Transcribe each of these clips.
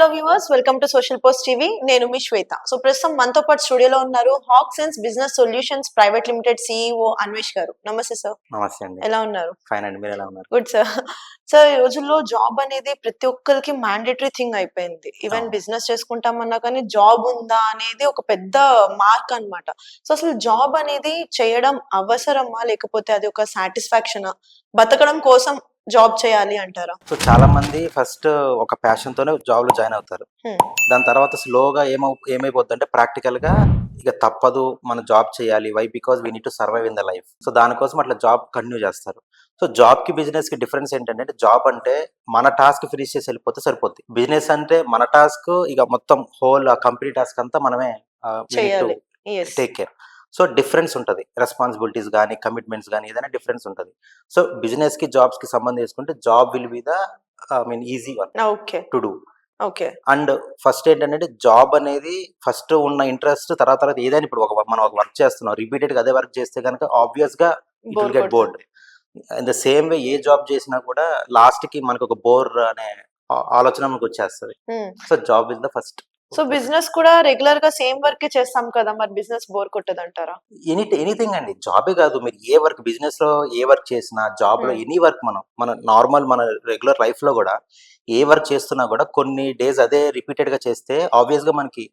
Hello viewers, welcome to social post TV. నేను మీ శ్వేత. సో ప్రస్తుతం మనతో పాటు స్టూడియోలో ఉన్నారు హాక్సెన్స్ business solutions private limited CEO Anvesh garu. Namaste sir. నమస్తే అండి. ఎలా ఉన్నారు? ఫైన్ అండి. మీరు ఎలా ఉన్నారు? Good sir. సార్, ఈ రోజుల్లో జాబ్ అనేది ప్రతి ఒక్కరికి మ్యాండేటరీ థింగ్ అయిపోయింది. ఈవెన్ బిజినెస్ చేసుకుంటామన్నా కానీ జాబ్ ఉందా అనేది ఒక పెద్ద మార్క్ అన్నమాట. సో అసలు జాబ్ అనేది చేయడం అవసరమా, లేకపోతే అది ఒక సాటిస్ఫాక్షనా? బతకడం కోసం జాబ్ చేయాలి అంటారా? సో చాలా మంది ఫస్ట్ ఒక ప్యాషన్ తోనే జాబ్ లో జాయిన్ అవుతారు. దాని తర్వాత స్లోగా ఏమైపోద్ది అంటే ప్రాక్టికల్ గా ఇక తప్పదు, మనం జాబ్ చేయాలి. Why? Because we need to survive in the life. So దానికోసం అట్లా జాబ్ కంటిన్యూ చేస్తారు. సో జాబ్ కి బిజినెస్ కి డిఫరెన్స్ ఏంటంటే, జాబ్ అంటే మన టాస్క్ ఫినిష్ చేసి వెళ్ళిపోతే సరిపోద్ది. బిజినెస్ అంటే మన టాస్క్ ఇక మొత్తం హోల్ కంపెనీ టాస్క్ అంతా మనమే చేయాలి. Yes. Take care. So difference ఉంటుంది, రెస్పాన్సిబిలిటీస్ కానీ కమిట్మెంట్స్ కానీ ఏదైనా డిఫరెన్స్ ఉంటుంది. సో బిజినెస్ కి జాబ్స్ కి సంబంధం చేసుకుంటే job will be the easy one okay. To do. Okay. And first ఏంటంటే జాబ్ అనేది ఫస్ట్ ఉన్న ఇంట్రెస్ట్ తర్వాత తర్వాత ఏదైనా ఇప్పుడు మనం ఒక వర్క్ చేస్తున్నాం రిపీటెడ్ గా అదే వర్క్ చేస్తే కనుక ఆబ్వియస్ గా it will get bored. In the same way A job చేసినా కూడా లాస్ట్ కి మనకు ఒక బోర్ అనే ఆలోచన మనకు వచ్చేస్తుంది. So job is the first. So business కూడా రెగ్యులర్ గా సేమ్ వర్క్ చేస్తాం కదా, మరి బిజినెస్ బోర్ కొట్టదంటారా? ఎనీథింగ్ అండి, జాబే కాదు, మీరు ఏ వర్క్ బిజినెస్ లో ఏ వర్క్ చేసినా జాబ్ లో ఎనీ వర్క్ మన నార్మల్ మన రెగ్యులర్ లైఫ్ లో కూడా ఏ వర్క్ చేస్తున్నా కూడా కొన్ని డేస్ అదే రిపీటెడ్ గా చేస్తే ఆబ్వియస్ గా మనకి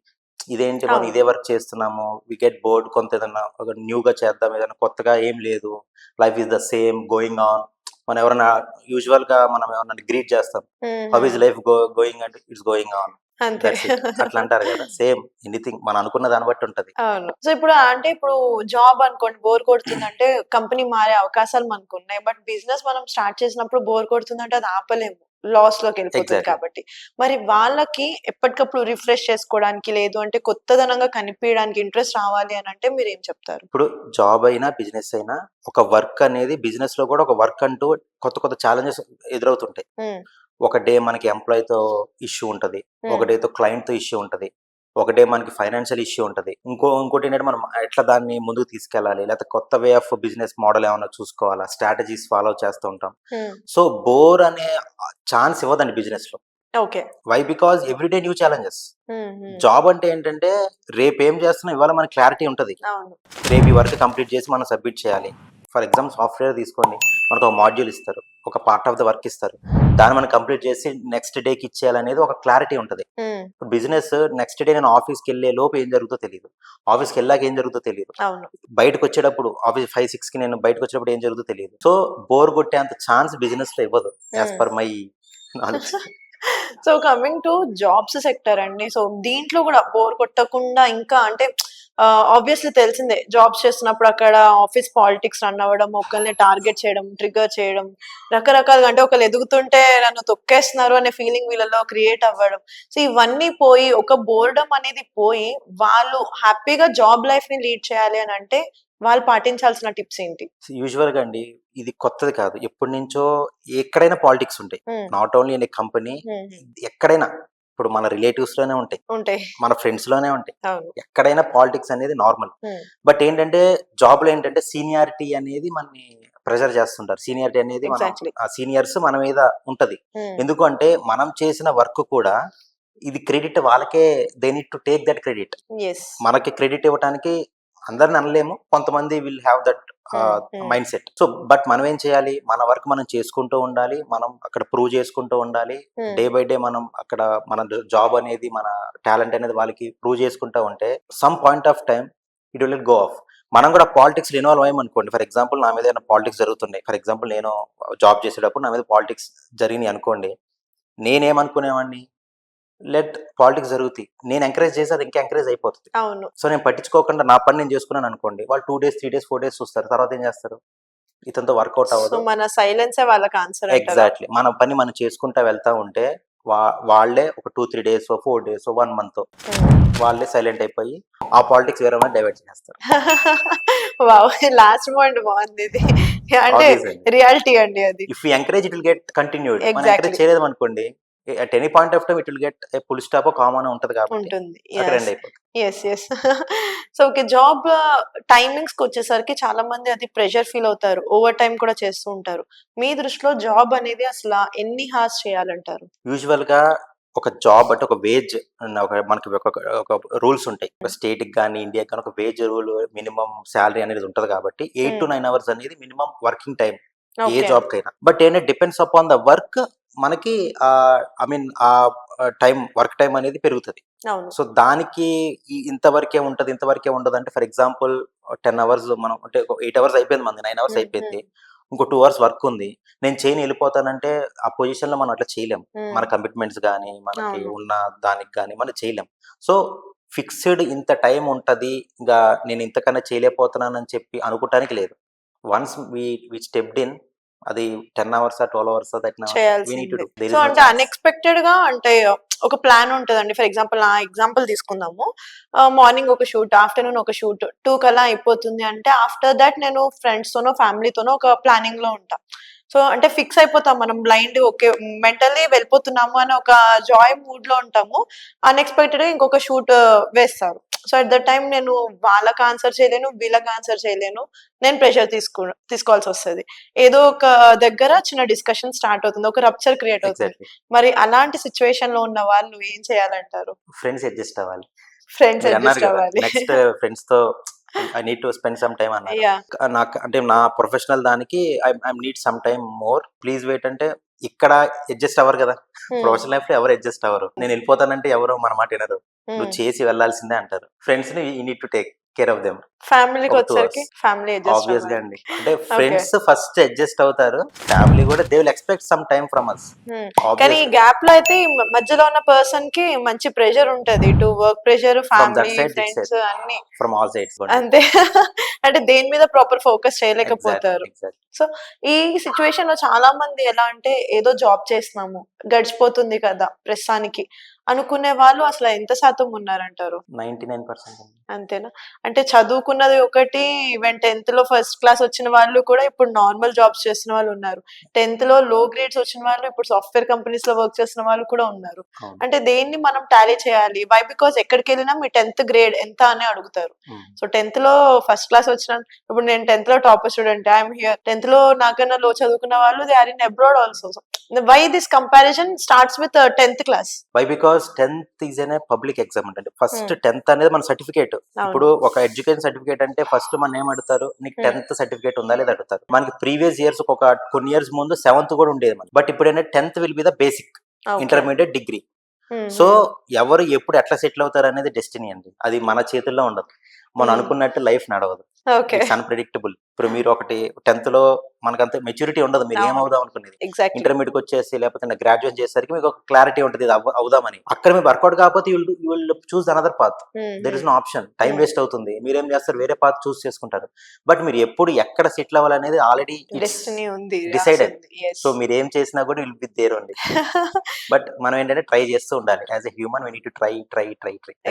ఇదేంటి మనం ఇదే వర్క్ చేస్తున్నాము, వి గెట్ బోర్డ్. కొంత ఏదన్నా ఒక న్యూగా చేద్దాం, ఏదైనా కొత్తగా ఏం లేదు, life is the same going on. మనం ఎవరైనా యూజువల్ గా మనం ఏమన్నా గ్రీట్ చేస్తాం, హౌ ఇస్ లైఫ్ గోయింగ్ అంటే ఇట్స్ గోయింగ్ ఆన్. అంతే. అట్లా అంటారు కదా, సేమ్ ఎనీథింగ్ మనం అనుకున్న దాన్ని బట్టి ఉంటది. అవును. సో ఇప్పుడు జాబ్ అనుకోండి బోర్ కొడుతుందంటే కంపెనీ మారే అవకాశాలు మనకు ఉన్నాయి. బట్ బిజినెస్ మనం స్టార్ట్ చేసినప్పుడు బోర్ కొడుతుందంటే అది ఆపలేము, లాస్ లోకి వెళ్ళిపోతుంది Exactly. కాబట్టి. మరి వాళ్ళకి ఎప్పటికప్పుడు రిఫ్రెష్ చేసుకోవడానికి, లేదు అంటే కొత్తదనంగా కనిపించడానికి ఇంట్రెస్ట్ రావాలి అని అంటే మీరు ఏం చెప్తారు? ఇప్పుడు జాబ్ అయినా బిజినెస్ అయినా ఒక వర్క్ అనేది బిజినెస్ లో కూడా ఒక వర్క్ అంటూ కొత్త కొత్త ఛాలెంజెస్ ఎదురవుతుంటాయి. ఒక డే మనకి ఎంప్లాయీతో ఇష్యూ ఉంటది, ఒక డేతో క్లయింట్ తో ఇష్యూ ఉంటది, ఒక డే మనకి ఫైనాన్షియల్ ఇష్యూ ఉంటది, ఇంకోటి ఏంటంటే మనం ఎట్లా దాన్ని ముందుకు తీసుకెళ్ళాలి, లేకపోతే కొత్త వే ఆఫ్ బిజినెస్ మోడల్ ఏమైనా చూసుకోవాలా, స్ట్రాటజీస్ ఫాలో చేస్తూ ఉంటాం. సో బోర్ అనే ఛాన్స్ ఇవ్వదండి బిజినెస్ లో. Okay. Why? Because everyday new challenges. Job అంటే ఏంటంటే రేపు ఏం చేస్తున్నా ఇవాళ మనకి క్లారిటీ ఉంటది, రేపు ఈ వర్క్ కంప్లీట్ చేసి మనం సబ్మిట్ చేయాలి. ఫర్ ఎగ్జాంపుల్ సాఫ్ట్వేర్ తీసుకోండి, మనకు ఒక మాడ్యూల్ ఇస్తారు, ఒక పార్ట్ ఆఫ్ ద వర్క్ ఇస్తారు, దాన్ని మనం కంప్లీట్ చేసి నెక్స్ట్ డేకి ఇచ్చేయాలనేది ఒక క్లారిటీ ఉంటుంది. బిజినెస్ నెక్స్ట్ డే నేను ఆఫీస్కి వెళ్ళే లోపు ఏం జరుగుతుందో తెలియదు, ఆఫీస్కి వెళ్ళాక ఏం జరుగుతుందో తెలియదు, బయటకు వచ్చేటప్పుడు ఆఫీస్ 5-6 కి నేను బయటకు వచ్చేటప్పుడు ఏం జరుగుతుందో తెలియదు. సో బోర్ కొట్టే అంత ఛాన్స్ బిజినెస్ లో ఇవ్వదు, as per my knowledge. So coming to jobs sector అండి. సో దీంట్లో కూడా బోర్ కొట్టకుండా ఇంకా అంటే ఆబ్వియస్లీ తెలిసిందే, జాబ్స్ చేస్తున్నప్పుడు అక్కడ ఆఫీస్ పాలిటిక్స్ రన్ అవ్వడం, ఒకరిని టార్గెట్ చేయడం, ట్రిగర్ చేయడం, రకరకాలుగా అంటే ఒకళ్ళు ఎదుగుతుంటే నన్ను తొక్కేస్తున్నారు అనే ఫీలింగ్ వీళ్ళలో క్రియేట్ అవ్వడం. సో ఇవన్నీ పోయి ఒక బోర్డమ్ అనేది పోయి వాళ్ళు హ్యాపీగా జాబ్ లైఫ్ ని లీడ్ చేయాలి అని అంటే వాళ్ళు పాటించాల్సిన టిప్స్ ఏంటి? యూజువల్ గా అండి ఇది కొత్తది కాదు, ఎప్పటి నుంచో ఎక్కడైనా పాలిటిక్స్ ఉంటాయి, not only in a company, ఎక్కడైనా. ఇప్పుడు మన రిలేటివ్స్ లోనే ఉంటాయి, మన ఫ్రెండ్స్ లోనే ఉంటాయి, ఎక్కడైనా పాలిటిక్స్ అనేది నార్మల్. బట్ ఏంటంటే జాబ్ లో ఏంటంటే సీనియారిటీ అనేది మనని ప్రెజర్ చేస్తుంటారు. సీనియారిటీ అనేది సీనియర్స్ మన మీద ఉంటది. ఎందుకంటే మనం చేసిన వర్క్ కూడా ఇది క్రెడిట్ వాళ్ళకే, they need to take that credit. మనకి క్రెడిట్ ఇవ్వడానికి అందరిని అనలేము, కొంతమంది will have that mind set. So but మనం ఏం చేయాలి, మన వర్క్ మనం చేసుకుంటూ ఉండాలి, మనం అక్కడ ప్రూవ్ చేసుకుంటూ ఉండాలి. డే బై డే మనం అక్కడ మన జాబ్ అనేది, మన టాలెంట్ అనేది వాళ్ళకి ప్రూవ్ చేసుకుంటూ ఉంటే some point of time it will go of. మనం కూడా పాలిటిక్స్ ఇన్వాల్వ్ అయ్యామనుకోండి, ఫర్ ఎగ్జాంపుల్ నా మీద ఏమైనా పాలిటిక్స్ జరుగుతున్నాయి, ఫర్ ఎగ్జాంపుల్ నేను జాబ్ చేసేటప్పుడు నా మీద పాలిటిక్స్ జరిగినాయి అనుకోండి, నేనేమనుకునేవాడిని, లెట్ పాలిటిక్స్ జరుగుతాయి, నేను ఎంకరేజ్ చేసి అది ఇంకా ఎంకరేజ్ అయిపోతుంది. సో నేను పట్టించుకోకుండా నా పని నేను చేసుకున్నాను అనుకోండి, వాళ్ళు 2 days 3 days 4 days చూస్తారు, తర్వాత ఏం చేస్తారు, ఇతనితో వర్కౌట్ అవ్వదు. మన సైలెన్స్ వాళ్ళకి ఆన్సర్. ఎగ్జాక్ట్లీ, మన పని మనం చేసుకుంటా వెళ్తా ఉంటే వాళ్ళే ఒక 2-3 days 4 days 1 month వాళ్ళే సైలెంట్ అయిపోయి ఆ పాలిటిక్స్ వేరే డైవర్ట్ చేస్తారు. లాస్ట్ పాయింట్ బాగుంది, ఇది అంటే రియాలిటీ అండి. అది if you encourage it will get continued. మనం ఎంకరేజ్ చేయలేదు అనుకోండి, at any point of time it will get a full stop common ఉంటది కాబట్టి అక్కడ ఎండ్ అయిపోతుంది. సో ఓకే, జాబ్ టైమింగ్స్ కి వచ్చేసరికి చాలా మంది అది ప్రెషర్ ఫీల్ అవుతారు, ఓవర్ టైం కూడా చేస్తూ ఉంటారు. మీ దృష్టిలో జాబ్ అనేది అసలు ఎన్ని హార్స్ చేయాలంటారు? యూజువల్ గా ఒక జాబ్ అంటే ఒక వేజ్ మనకి ఒక రూల్స్ ఉంటాయి. ఒక స్టేట్కి కానీ ఇండియాకి కానీ ఒక వేజ్ రూల్, మినిమం శాలరీ అనేది ఉంటుంది కాబట్టి 8 to 9 అవర్స్ అనేది మినిమం వర్కింగ్ టైం ఏ జాబ్ కైనా. బట్ ఏంటంటే డిపెండ్స్ అపాన్ ద వర్క్ మనకి ఐ మీన్ ఆ టైం వర్క్ టైం అనేది పెరుగుతుంది. సో దానికి ఇంతవరకే ఉంటుంది ఇంతవరకే ఉండదు అంటే ఫర్ ఎగ్జాంపుల్ 10 అవర్స్ మనం అంటే 8 అవర్స్ అయిపోయింది, మంది 9 అవర్స్ అయిపోయింది, ఇంకో 2 అవర్స్ వర్క్ ఉంది, నేను చేయని వెళ్ళిపోతానంటే ఆ పొజిషన్ లో మనం అట్లా చేయలేం. మన కమిట్మెంట్స్ కానీ మనకి ఉన్న దానికి కానీ మనం చేయలేం. సో ఫిక్స్డ్ ఇంత టైం ఉంటది, ఇంకా నేను ఇంతకన్నా చేయలేకపోతున్నానని చెప్పి అనుకోవటానికి లేదు. వన్స్ వి స్టెప్డ్ ఇన్, అది 10 అవర్స్ 12 అవర్స్ సో అంటే అన్ఎక్స్పెక్టెడ్ గా అంటే ఒక ప్లాన్ ఉంటదండి. ఫర్ ఎగ్జాంపుల్ నా ఎగ్జాంపుల్ తీసుకుందాము. మార్నింగ్ ఒక షూట్, ఆఫ్టర్నూన్ ఒక షూట్, 2 కల్లా అయిపోతుంది అంటే ఆఫ్టర్ దట్ నేను ఫ్రెండ్స్ తోనో ఫ్యామిలీతోనో ఒక ప్లానింగ్ లో ఉంటా. సో అంటే ఫిక్స్ అయిపోతాం మనం, బ్లైండ్ ఓకే మెంటల్లీ వెళ్ళిపోతున్నాము అని ఒక జాయ్ మూడ్ లో ఉంటాము. అన్ఎక్స్పెక్టెడ్ గా ఇంకొక షూట్ వేస్తారు. సో అట్ దట్ టైం నేను వాళ్ళకి ఆన్సర్ చేయలేను, వీళ్ళకి ఆన్సర్ చేయలేను, నేను ప్రెషర్ తీసుకోవాల్సి వస్తుంది. ఏదో ఒక దగ్గర చిన్న డిస్కషన్ స్టార్ట్ అవుతుంది, ఒక రప్చర్ క్రియేట్ అవుతుంది. మరి అలాంటి సిచ్యువేషన్ లో ఉన్న వాళ్ళు ఏం చేయాలంటారు? ఫ్రెండ్స్ అడ్జస్ట్ అవ్వాలి. నెక్స్ట్ ఫ్రెండ్స్ తో I need to spend some time అన్నారు. నాకు అంటే నా ప్రొఫెషనల్ దానికి I need some time more, please wait అంటే ఇక్కడ అడ్జస్ట్ అవ్వరు కదా. ప్రొఫెషనల్ లైఫ్ లో ఎవరు అడ్జస్ట్ అవ్వరు. నేను వెళ్ళిపోతానంటే ఎవరు మన మాట వినరు, నువ్వు చేసి వెళ్లాల్సిందే అంటారు. ఫ్రెండ్స్ ని you need to take care of them. ఫ్యామిలీకి వచ్చేసరికి ఫ్యామిలీ ఆబ్వియస్ గా అండి, అంటే ఫ్రెండ్స్ ఫస్ట్ అడ్జస్ట్ అవుతారు, ఫ్యామిలీ కూడా they will expect some time from us. కానీ ఈ గ్యాప్ లో అయితే మధ్యలో ఉన్న పర్సన్ కి మంచి ప్రెషర్ ఉంటది, to work pressure, family, friends అన్ని ఫ్రమ్ ఆల్ సైడ్స్. అంతే అంటే దేని మీద ప్రాపర్ ఫోకస్ చేయలేకపోతారు. సో ఈ సిచ్యువేషన్ లో చాలా మంది ఎలా అంటే ఏదో జాబ్ చేస్తున్నాము గడిచిపోతుంది కదా ప్రస్తుతానికి అనుకునే వాళ్ళు అసలు ఎంత శాతం ఉన్నారంటారు? 99%. అంతేనా? అంటే చదువుకున్నది ఒకటి, ఈవెన్ 10th లో ఫస్ట్ క్లాస్ వచ్చిన వాళ్ళు కూడా ఇప్పుడు నార్మల్ జాబ్స్ చేస్తున్న వాళ్ళు ఉన్నారు. 10th లో లో గ్రేడ్స్ వచ్చిన వాళ్ళు ఇప్పుడు సాఫ్ట్వేర్ కంపెనీస్ లో వర్క్ చేస్తున్న వాళ్ళు కూడా ఉన్నారు. అంటే దేన్ని మనం టాలీ చేయాలి? వై? బికాస్ ఎక్కడికి వెళ్ళినా మీ 10th గ్రేడ్ ఎంత అని అడుగుతారు. సో 10th లో ఫస్ట్ క్లాస్ వచ్చిన, ఇప్పుడు నేను 10th లో topper student, I'm here. 10th లో నాకన్నా లో చదువుకున్న వాళ్ళు they are in abroad also. Why this comparison starts with 10th class? Why? Because 10th is an public exam అంటే ఫస్ట్ 10th అనేది మన సర్టిఫికేట్. ఇప్పుడు ఒక ఎడ్యుకేషన్ సర్టిఫికేట్ అంటే ఫస్ట్ మనం ఏం అడుగుతారు, నీకు 10th సర్టిఫికేట్ ఉందా లేదా అడుగుతారు. మనకి ప్రీవియస్ ఇయర్స్ ఒక కొన్ని ఇయర్స్ ముందు 7th కూడా ఉండేది మనకి. బట్ ఇప్పుడు ఏంటంటే 10th will be the basic, intermediate, degree. So ఎవరు ఎప్పుడు ఎట్లా సెటిల్ అవుతారు అనేది డెస్టినీ అండి, అది మన చేతుల్లో ఉండదు. మనం అనుకున్నట్టు లైఫ్ నడవదు, అన్ప్రెడిక్టబుల్. ఇప్పుడు మీరు ఒకటి 10th లో మనకంత మెచ్యూరిటీ ఉండదు, మీరు ఏమవుదాం అనుకునేది. ఇంటర్మీడియట్ వచ్చేసి లేకపోతే గ్రాడ్యుయేట్ చేసేసరికి మీకు ఒక క్లారిటీ ఉంటుంది, ఇది అవుదామని. అక్కడ మీకు వర్కౌట్ కాకపోతే you will choose another path. There is no option. Time waste అవుతుంది, మీరేం చేస్తారు, వేరే పాత్ చూస్ చేసుకుంటారు. బట్ మీరు ఎప్పుడు ఎక్కడ సెటిల్ అవ్వాలనేది ఆల్రెడీ డిసైడెడ్. సో మీరు ఏం చేసినా కూడా will be there only. But మనం ఏంటంటే ట్రై చేస్తూ ఉండాలి. As a human we need to try.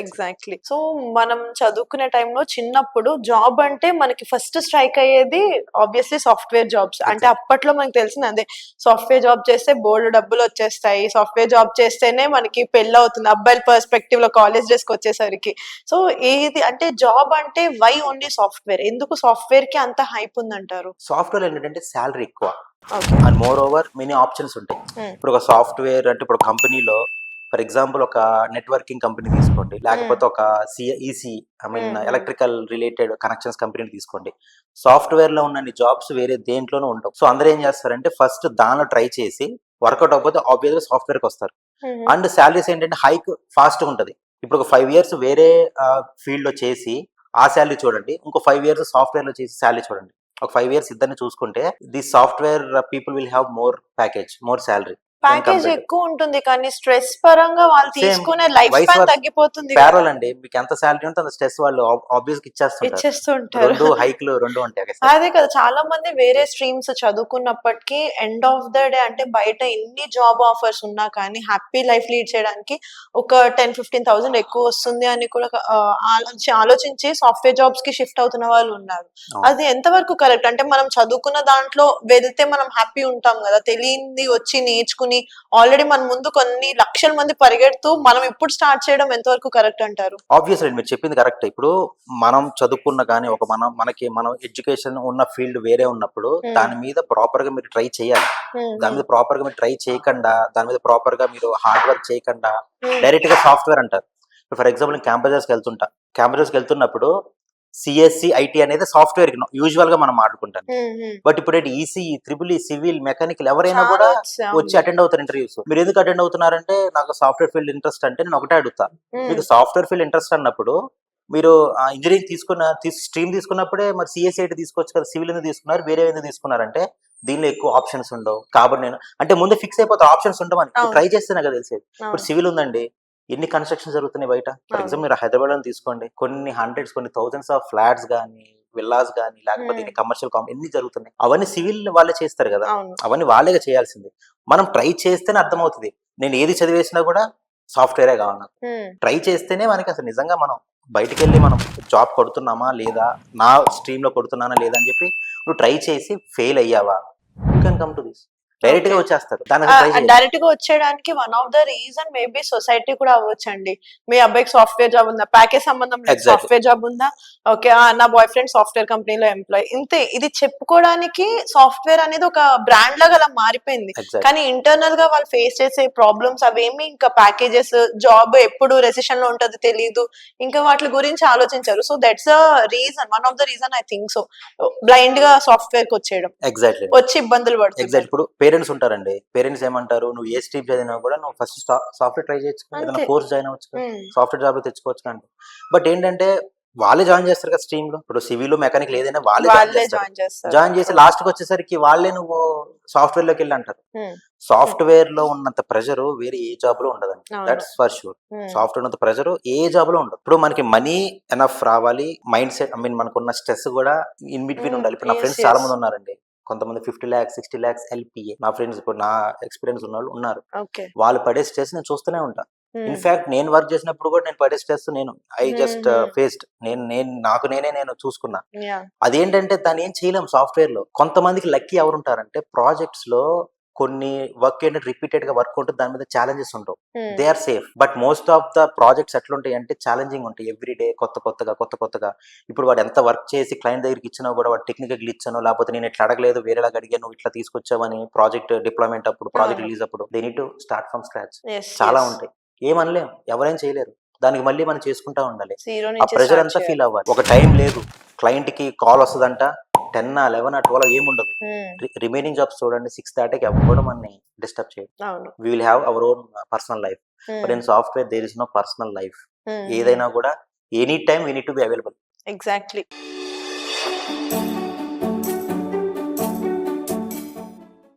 Exactly. So మనం చదువుకునే టైంలో చిన్నప్పుడు జాబ్ అంటే మనకి ఫస్ట్ స్ట్రైక్ అయ్యేది ఆబ్వియస్లీ సాఫ్ట్వేర్ జాబ్స్. అంటే అప్పట్లో మనకు తెలిసింది అదే, సాఫ్ట్వేర్ జాబ్ చేస్తే బోల్డ్ డబ్బులు వచ్చేస్తాయి, సాఫ్ట్వేర్ జాబ్ చేస్తేనే మనకి పెళ్ళి అవుతుంది అబ్బాయిల పర్స్పెక్టివ్ లో కాలేజ్ డేస్ కి వచ్చేసరికి. సో ఏది అంటే జాబ్ అంటే వై ఓన్లీ సాఫ్ట్వేర్? ఎందుకు సాఫ్ట్వేర్ కి అంత హైప్ ఉందంటారు? సాఫ్ట్వేర్ ఏంటంటే శాలరీ ఎక్కువ and more over many options ఉంటాయి. ఇప్పుడు ఒక సాఫ్ట్వేర్ అంటే ఇప్పుడు కంపెనీలో ఫర్ ఎగ్జాంపుల్ ఒక నెట్వర్కింగ్ కంపెనీ తీసుకోండి, లేకపోతే ఒక EC I mean electrical related connections company తీసుకోండి. సాఫ్ట్వేర్ లో ఉన్న జాబ్స్ వేరే దేంట్లోనూ ఉండవు. సో అందరూ ఏం చేస్తారంటే ఫస్ట్ దానిలో ట్రై చేసి వర్కౌట్ అవ్వకపోతే ఆబ్వియస్ గా సాఫ్ట్వేర్ కి వస్తారు. అండ్ శాలరీస్ ఏంటంటే హైక్ ఫాస్ట్ గా ఉంటది. ఇప్పుడు ఒక 5 years వేరే ఫీల్డ్ లో చేసి ఆ శాలరీ చూడండి, ఇంకో 5 years సాఫ్ట్వేర్ లో చేసి శాలరీ చూడండి. ఒక 5 years ఇద్దరిని చూసుకుంటే the software people will have more package, more salary. Package ఎక్కువ ఉంటుంది కానీ స్ట్రెస్ పరంగా వాళ్ళు తీసుకునే లైఫ్ స్పాన్ తగ్గిపోతుంది. ప్యారల్ అండి, మీకు ఎంత శాలరీ ఉంటే అంత స్ట్రెస్ వాళ్ళు ఆబ్వియస్ గా ఇచ్చేస్తుంటారు. రెండు హైక్లు రెండు ఉంటాయి. అదే కదా, చాలా మంది వేరే స్ట్రీమ్స్ చదువుకున్నప్పటికీ ఎండ్ ఆఫ్ ద డే అంటే బయట ఎన్ని జాబ్ ఆఫర్స్ ఉన్నా కానీ హ్యాపీ లైఫ్ లీడ్ చేయడానికి ఒక 10,000-15,000 ఎక్కువ వస్తుంది అని కూడా ఆలోచించి సాఫ్ట్వేర్ జాబ్స్ కి షిఫ్ట్ అవుతున్న వాళ్ళు ఉన్నారు. అది ఎంతవరకు కరెక్ట్? అంటే మనం చదువుకున్న దాంట్లో వెళ్తే మనం హ్యాపీ ఉంటాం కదా, తెలియంది వచ్చి నేర్చుకుని తీసుకొని ఆల్రెడీ మన ముందు కొన్ని లక్షల మంది పరిగెడుతూ మనం ఇప్పుడు స్టార్ట్ చేయడం ఎంతవరకు కరెక్ట్ అంటారు? ఆబ్వియస్లీ మీరు చెప్పింది కరెక్ట్. ఇప్పుడు మనం చదువుకున్న కానీ మనం ఎడ్యుకేషన్ ఉన్న ఫీల్డ్ వేరే ఉన్నప్పుడు దాని మీద ప్రాపర్ గా మీరు ట్రై చేయాలి. దాని మీద ప్రాపర్ గా మీరు ట్రై చేయకుండా, దాని మీద ప్రాపర్ గా మీరు హార్డ్ వర్క్ చేయకుండా డైరెక్ట్ గా సాఫ్ట్వేర్ అంటారు. ఫర్ ఎగ్జాంపుల్ నేను క్యాంపసెస్కి వెళ్తున్నప్పుడు సిఎస్సి ఐటీ అనేది సాఫ్ట్వేర్ యూజువల్ గా మనం మాట్లాడుకుంటాం. బట్ ఇప్పుడు ఈసీఈ, త్రిబుల్ సివిల్, మెకానికల్ ఎవరైనా కూడా వచ్చి అటెండ్ అవుతారు ఇంటర్వ్యూస్. మీరు ఎందుకు అటెండ్ అవుతున్నారంటే నాకు సాఫ్ట్వేర్ ఫీల్డ్ ఇంట్రెస్ట్ అంటే నేను ఒకటే అడుగుతాను. మీకు సాఫ్ట్వేర్ ఫీల్డ్ ఇంట్రెస్ట్ అన్నప్పుడు మీరు ఇంజనీరింగ్ స్ట్రీమ్ తీసుకున్నప్పుడే మరి సిఎస్సి ఐటీ తీసుకోవచ్చు కదా, సివిల్ ఎందుకు తీసుకున్నారు, వేరే ఎందుకు తీసుకున్నారంటే దీనిలో ఎక్కువ ఆప్షన్స్ ఉండవు కాబట్టి నేను అంటే ముందు ఫిక్స్ అయిపోతే ఆప్షన్స్ ఉండవని ట్రై చేస్తేనే కదా తెలిసేది. ఇప్పుడు సివిల్ ఉందండి, ఎన్ని కన్స్ట్రక్షన్ జరుగుతున్నాయి బయట. ఫర్ ఎగ్జాంపుల్ మీరు హైదరాబాద్ లో తీసుకోండి, కొన్ని హండ్రెడ్స్ కొన్ని థౌసండ్స్ ఆఫ్ ఫ్లాట్స్ కానీ విల్లాస్ కానీ లేకపోతే ఎన్ని కమర్షియల్ ఎన్ని జరుగుతున్నాయి. అవన్నీ సివిల్ వాళ్ళే చేస్తారు కదా, అవన్నీ వాళ్ళే చేయాల్సింది. మనం ట్రై చేస్తేనే అర్థమవుతుంది. నేను ఏది చదివేసినా కూడా సాఫ్ట్వేరే కావాలి నాకు. ట్రై చేస్తేనే మనకి అసలు నిజంగా మనం బయటికి వెళ్ళి మనం జాబ్ కొడుతున్నామా లేదా, నా స్ట్రీమ్ లో కొడుతున్నానా లేదా అని చెప్పి నువ్వు ట్రై చేసి ఫెయిల్ అయ్యావా, you can come to this. Direct గా వచ్చేస్తారు. డైరెక్ట్ గా వచ్చేయడానికి one of the reason maybe society కూడా అవ్వచ్చండి. మీ అబ్బాయికి సాఫ్ట్వేర్ జాబ్ ఉందా, ప్యాకేజ్ సంబంధం లేదు, సాఫ్ట్వేర్ జాబ్ ఉందా, ఓకే నా బాయ్ ఫ్రెండ్ సాఫ్ట్వేర్ కంపెనీలో ఎంప్లాయ్, ఇంతే. ఇది చెప్పుకోవడానికి సాఫ్ట్వేర్ అనేది ఒక బ్రాండ్ లాగా అలా మారిపోయింది. కానీ ఇంటర్నల్ గా వాళ్ళు ఫేస్ చేసే ప్రాబ్లమ్స్ అవేమి ఇంకా ప్యాకేజెస్, జాబ్ ఎప్పుడు రెసిషన్ లో ఉంటది తెలియదు, ఇంకా వాటి గురించి ఆలోచించారు. So that's the reason, one of the reason I think so, blind గా సాఫ్ట్వేర్ కి వచ్చేయడం, వచ్చి ఇబ్బందులు పడుతుంది. ఇప్పుడు పేరెంట్స్ ఉంటారండి, పేరెంట్స్ ఏమంటారు, నువ్వు ఏ స్ట్రీమ్ చదివినా కూడా నువ్వు ఫస్ట్ సాఫ్ట్వేర్ ట్రై చేయొచ్చు, ఏదైనా కోర్స్ జాయిన్ అవ్వచ్చు, సాఫ్ట్వేర్ జాబ్ లో తెచ్చుకోవచ్చు అంటే. బట్ ఏంటంటే వాళ్ళే జాయిన్ చేస్తారు కదా స్ట్రీమ్ లో. ఇప్పుడు సివిల్, మెకానికల్ ఏదైనా వాళ్ళే జాయిన్ చేసి లాస్ట్ కి వచ్చేసరికి వాళ్ళే నువ్వు సాఫ్ట్వేర్ లోకి వెళ్ళి అంటారు. సాఫ్ట్వేర్ లో ఉన్నంత ప్రెషర్ వేరే ఏ జాబ్ లో ఉండదండి, దట్స్ ఫర్ షూర్. సాఫ్ట్వేర్ ఉన్నంత ప్రెషర్ ఏ జాబ్ లో ఉండదు. ఇప్పుడు మనకి మనీ ఎనఫ్ రావాలి, మైండ్ సెట్, మనకున్న స్ట్రెస్ కూడా ఇన్ బిట్వీన్ ఉండాలి. ఇప్పుడు నా ఫ్రెండ్స్ చాలా మంది ఉన్నారండి, కొంతమంది 50 lakhs 60 lakhs ఎల్పిఏ. నా ఫ్రెండ్స్ ఇప్పుడు నా ఎక్స్పీరియన్స్ ఉన్న వాళ్ళు ఉన్నారు. వాళ్ళు పడే స్ట్రెస్ నేను చూస్తూనే ఉంటా. ఇన్ఫాక్ట్ నేను వర్క్ చేసినప్పుడు కూడా నేను పడే స్ట్రెస్ ఐ జస్ట్ ఫేస్డ్. నేను చూసుకున్నా. అదేంటంటే దాన్ని ఏం చేయలేం సాఫ్ట్వేర్ లో. కొంతమందికి లక్కీ ఎవరు ఉంటారంటే ప్రాజెక్ట్స్ లో కొన్ని వర్క్ ఏంటంటే రిపీటెడ్ గా వర్క్ ఉంటుంది, దాని మీద ఛాలెంజెస్ ఉంటావు, they are safe. But most of the projects ఎట్లుంటాయి అంటే ఛాలెంజింగ్ ఉంటాయి, ఎవ్రీ డే కొత్తగా. ఇప్పుడు వాడు ఎంత వర్క్ చేసి క్లయింట్ దగ్గరికి ఇచ్చినా కూడా వాడు టెక్నికల్ గ్లిచ్ అనో లేకపోతే నేను ఇట్లా అడగలేదు వేరేలాగా అడిగాను ఇట్లా తీసుకొచ్చావని ప్రాజెక్ట్ డిప్లాయ్మెంట్ అప్పుడు, ప్రాజెక్ట్ రిలీజ్ అప్పుడు they need to start from scratch. చాలా ఉంటాయి, ఏమనలేం, ఎవరైనా చేయలేరు. దానికి మళ్ళీ మనం చేసుకుంటా ఉండాలి. ఆ ప్రెషర్ అంతా ఫీల్ అవ్వాలి. ఒక టైం లేదు, క్లయింట్ కి కాల్ వస్తుందంట 10, 11, 12 ఏముండదు. రిమైనింగ్ జాబ్స్ చూడండి 6 దాటాకి ఎవ్వడు మనని డిస్టర్బ్ చేయదు. We will have our own personal life. But in software there is no personal life. ఏదైనా కూడా any time we need to be available. Exactly.